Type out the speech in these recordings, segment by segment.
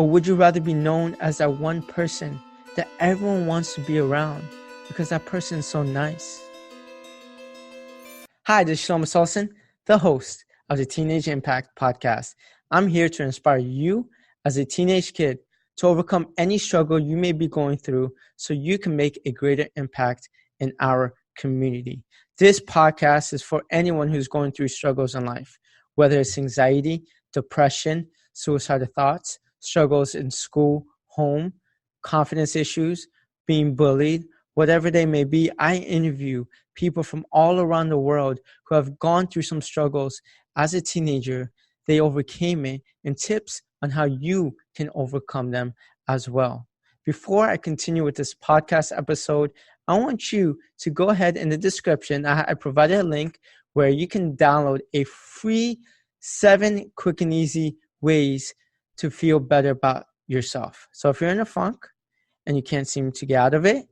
Or would you rather be known as that one person that everyone wants to be around because that person is so nice? Hi, this is Shelomo Solson, the host of the Teenage Impact Podcast. I'm here to inspire you as a teenage kid to overcome any struggle you may be going through so you can make a greater impact in our community. This podcast is for anyone who's going through struggles in life, whether it's anxiety, depression, suicidal thoughts, struggles in school, home, confidence issues, being bullied, whatever they may be. I interview people from all around the world who have gone through some struggles as a teenager. They overcame it, and tips on how you can overcome them as well. Before I continue with this podcast episode, I want you to go ahead in the description. I provided a link where you can download a free 7 quick and easy ways to feel better about yourself. So if you're in a funk and you can't seem to get out of it,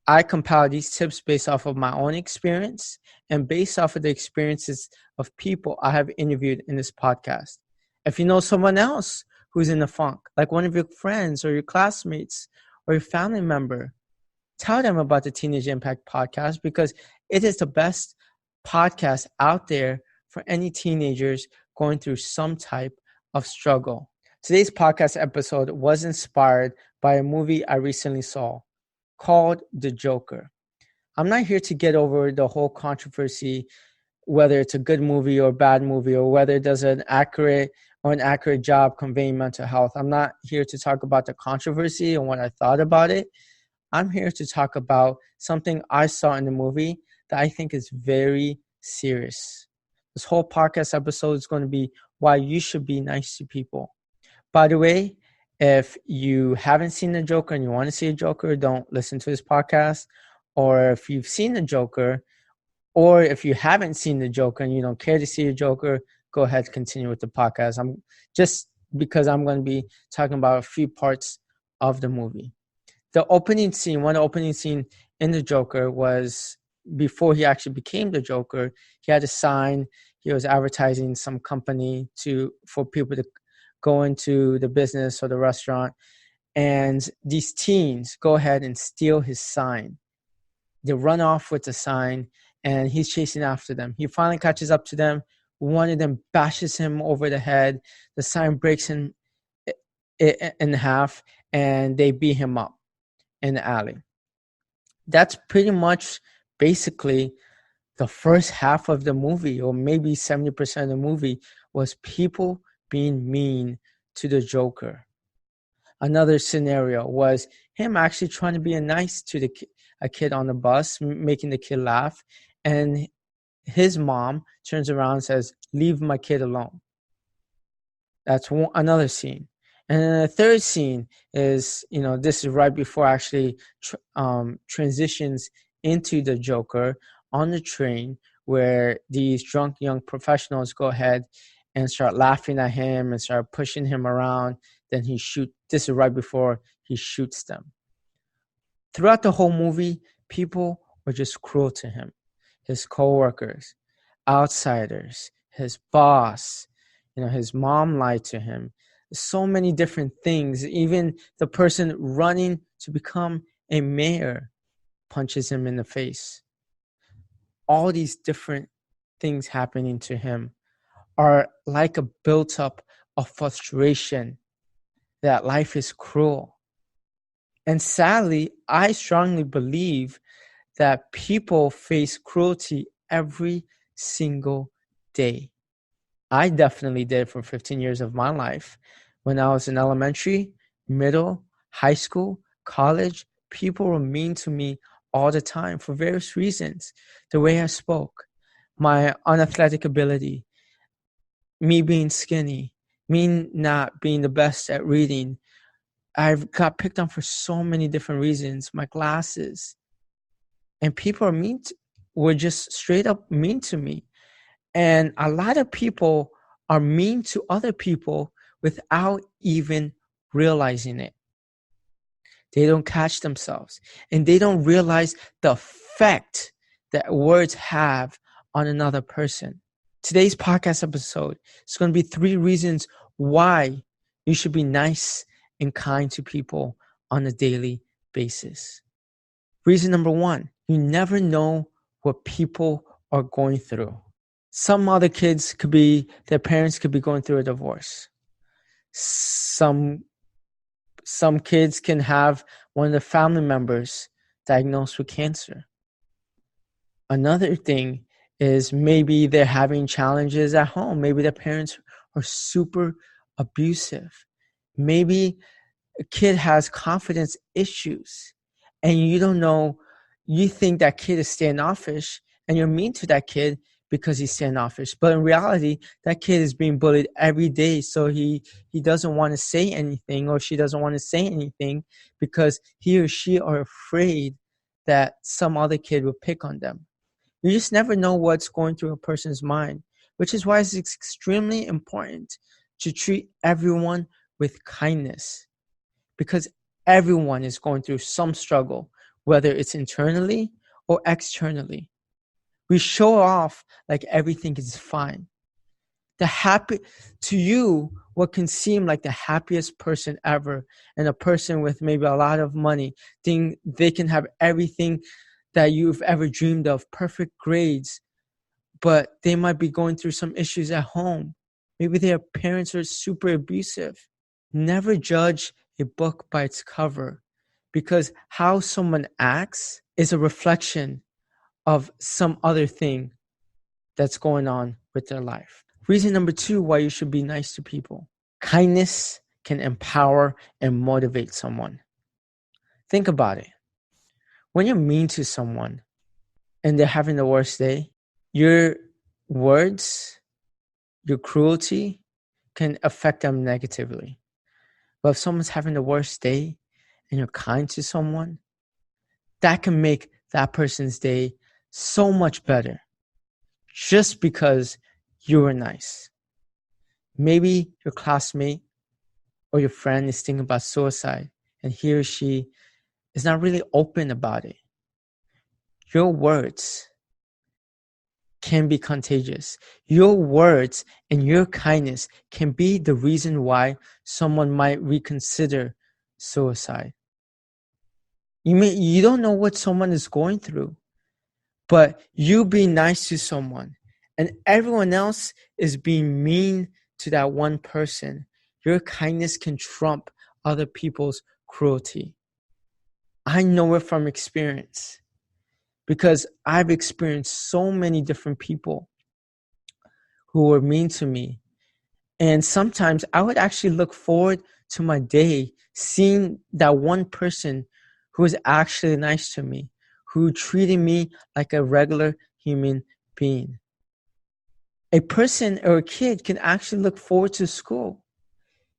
I compile these tips based off of my own experience and based off of the experiences of people I have interviewed in this podcast. If you know someone else who's in a funk, like one of your friends or your classmates or your family member, tell them about the Teenage Impact Podcast because it is the best podcast out there for any teenagers going through some type of struggle. Today's podcast episode was inspired by a movie I recently saw called The Joker. I'm not here to get over the whole controversy, whether it's a good movie or a bad movie, or whether it does an accurate job conveying mental health. I'm not here to talk about the controversy and what I thought about it. I'm here to talk about something I saw in the movie that I think is very serious. This whole podcast episode is going to be why you should be nice to people. By the way, if you haven't seen The Joker and you want to see a Joker, don't listen to this podcast. Or if you've seen The Joker, or if you haven't seen The Joker and you don't care to see a Joker, go ahead and continue with the podcast. I'm just because I'm going to be talking about a few parts of the movie. The opening scene, one opening scene in The Joker was before he actually became the Joker. He had a sign. He was advertising some company for people to go into the business or the restaurant. And these teens go ahead and steal his sign. They run off with the sign and he's chasing after them. He finally catches up to them. One of them bashes him over the head. The sign breaks in half and they beat him up in the alley. That's pretty much basically the first half of the movie, or maybe 70% of the movie, was people being mean to the Joker. Another scenario was him actually trying to be nice to a kid on the bus, making the kid laugh, and his mom turns around and says, "Leave my kid alone." That's another scene. And then the third scene is, this is right before actually transitions into the Joker on the train, where these drunk young professionals go ahead and start laughing at him and start pushing him around. Then this is right before he shoots them. Throughout the whole movie, people were just cruel to him. His coworkers, outsiders, his boss, his mom lied to him. So many different things. Even the person running to become a mayor punches him in the face. All these different things happening to him are like a built-up of frustration that life is cruel. And sadly, I strongly believe that people face cruelty every single day. I definitely did for 15 years of my life. When I was in elementary, middle, high school, college, people were mean to me all the time for various reasons. The way I spoke, my unathletic ability, me being skinny, me not being the best at reading. I've got picked on for so many different reasons. My glasses. And people were just straight up mean to me. And a lot of people are mean to other people without even realizing it. They don't catch themselves. And they don't realize the effect that words have on another person. Today's podcast episode is going to be 3 reasons why you should be nice and kind to people on a daily basis. Reason number 1, you never know what people are going through. Some other kids their parents could be going through a divorce. Some kids can have one of the family members diagnosed with cancer. Another thing is maybe they're having challenges at home. Maybe their parents are super abusive. Maybe a kid has confidence issues and you don't know, you think that kid is standoffish and you're mean to that kid because he's standoffish. But in reality, that kid is being bullied every day. So he doesn't want to say anything, or she doesn't want to say anything because he or she are afraid that some other kid will pick on them. You just never know what's going through a person's mind, which is why it's extremely important to treat everyone with kindness, because everyone is going through some struggle, whether it's internally or externally. We show off like everything is fine. To you, what can seem like the happiest person ever, and a person with maybe a lot of money, think they can have everything that you've ever dreamed of, perfect grades, but they might be going through some issues at home. Maybe their parents are super abusive. Never judge a book by its cover, because how someone acts is a reflection of some other thing that's going on with their life. Reason number 2 why you should be nice to people. Kindness can empower and motivate someone. Think about it. When you're mean to someone and they're having the worst day, your words, your cruelty can affect them negatively. But if someone's having the worst day and you're kind to someone, that can make that person's day so much better just because you were nice. Maybe your classmate or your friend is thinking about suicide and he or she is not really open about it. Your words can be contagious. Your words and your kindness can be the reason why someone might reconsider suicide. You don't know what someone is going through, but you being nice to someone and everyone else is being mean to that one person, your kindness can trump other people's cruelty. I know it from experience, because I've experienced so many different people who were mean to me. And sometimes I would actually look forward to my day seeing that one person who was actually nice to me, who treated me like a regular human being. A person or a kid can actually look forward to school,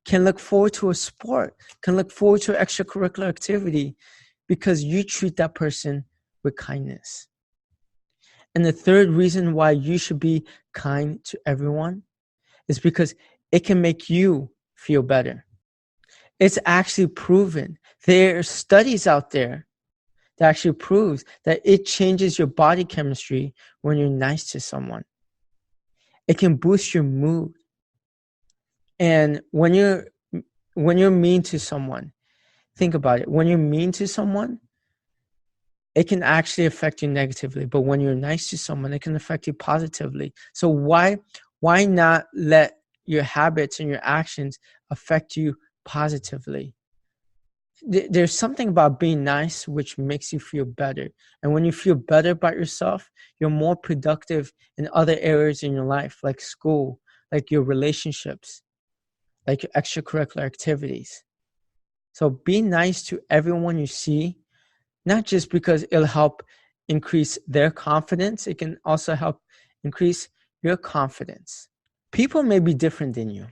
can look forward to a sport, can look forward to an extracurricular activity because you treat that person with kindness. And the third reason why you should be kind to everyone is because it can make you feel better. It's actually proven. There are studies out there that actually proves that it changes your body chemistry when you're nice to someone. It can boost your mood. And when you're mean to someone, think about it. When you're mean to someone, it can actually affect you negatively. But when you're nice to someone, it can affect you positively. So why not let your habits and your actions affect you positively? There's something about being nice which makes you feel better. And when you feel better about yourself, you're more productive in other areas in your life, like school, like your relationships, like your extracurricular activities. So be nice to everyone you see, not just because it'll help increase their confidence, it can also help increase your confidence. People may be different than you.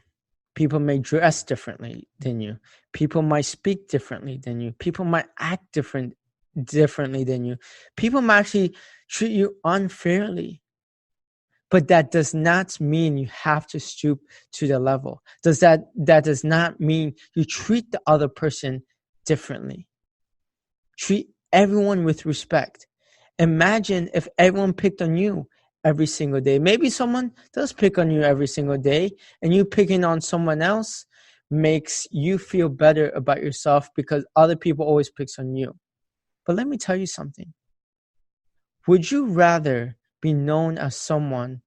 People may dress differently than you. People might speak differently than you. People might act differently than you. People might actually treat you unfairly. But that does not mean you have to stoop to the level. That does not mean you treat the other person differently. Treat everyone with respect. Imagine if everyone picked on you every single day. Maybe someone does pick on you every single day and you picking on someone else, makes you feel better about yourself because other people always picks on you. But let me tell you something. Would you rather be known as someone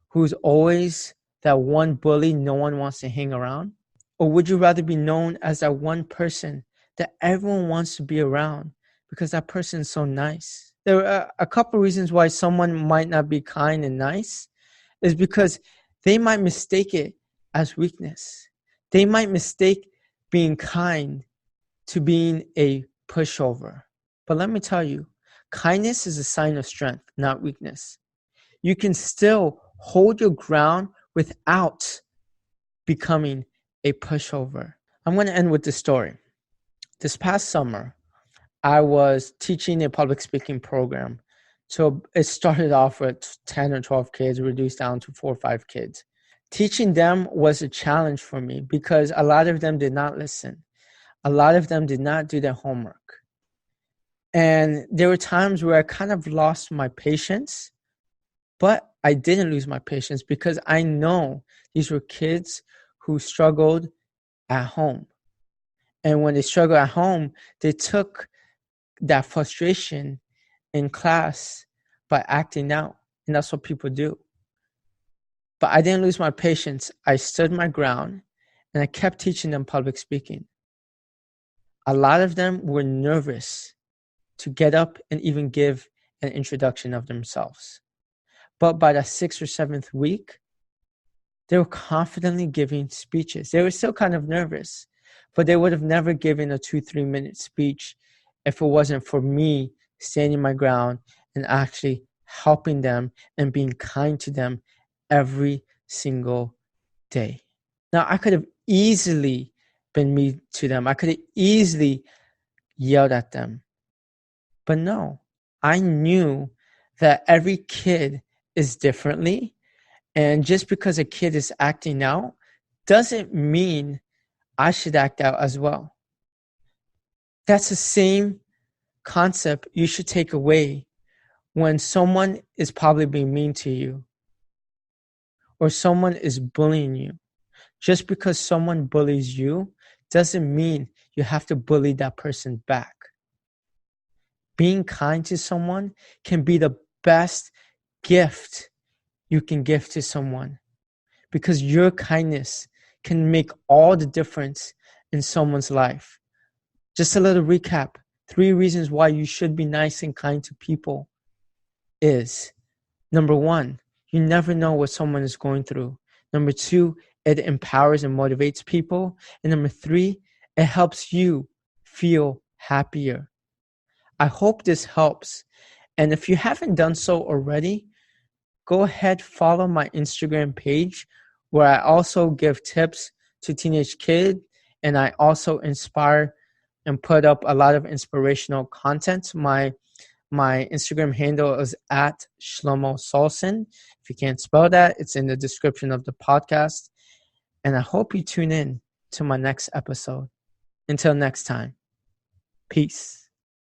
who's always that one bully no one wants to hang around? Or would you rather be known as that one person that everyone wants to be around because that person is so nice? There are a couple reasons why someone might not be kind and nice is because they might mistake it as weakness. They might mistake being kind to being a pushover. But let me tell you, kindness is a sign of strength, not weakness. You can still hold your ground without becoming a pushover. I'm going to end with this story. This past summer, I was teaching a public speaking program. So it started off with 10 or 12 kids, reduced down to 4 or 5 kids. Teaching them was a challenge for me because a lot of them did not listen. A lot of them did not do their homework. And there were times where I kind of lost my patience, but I didn't lose my patience because I know these were kids who struggled at home. And when they struggled at home, they took that frustration in class by acting out. And that's what people do. But I didn't lose my patience. I stood my ground and I kept teaching them public speaking. A lot of them were nervous to get up and even give an introduction of themselves. But by the 6th or 7th week, they were confidently giving speeches. They were still kind of nervous, but they would have never given a 2-3 minute speech if it wasn't for me standing my ground and actually helping them and being kind to them every single day. Now, I could have easily been mean to them. I could have easily yelled at them. But no, I knew that every kid is differently. And just because a kid is acting out doesn't mean I should act out as well. That's the same concept you should take away when someone is probably being mean to you or someone is bullying you. Just because someone bullies you doesn't mean you have to bully that person back. Being kind to someone can be the best gift you can give to someone because your kindness can make all the difference in someone's life. Just a little recap. 3 reasons why you should be nice and kind to people is, number 1, you never know what someone is going through. Number 2, it empowers and motivates people. And number 3, it helps you feel happier. I hope this helps. And if you haven't done so already, go ahead, follow my Instagram page where I also give tips to teenage kids and I also inspire and put up a lot of inspirational content. My Instagram handle is at Shelomo Solson. If you can't spell that, it's in the description of the podcast. And I hope you tune in to my next episode. Until next time, peace.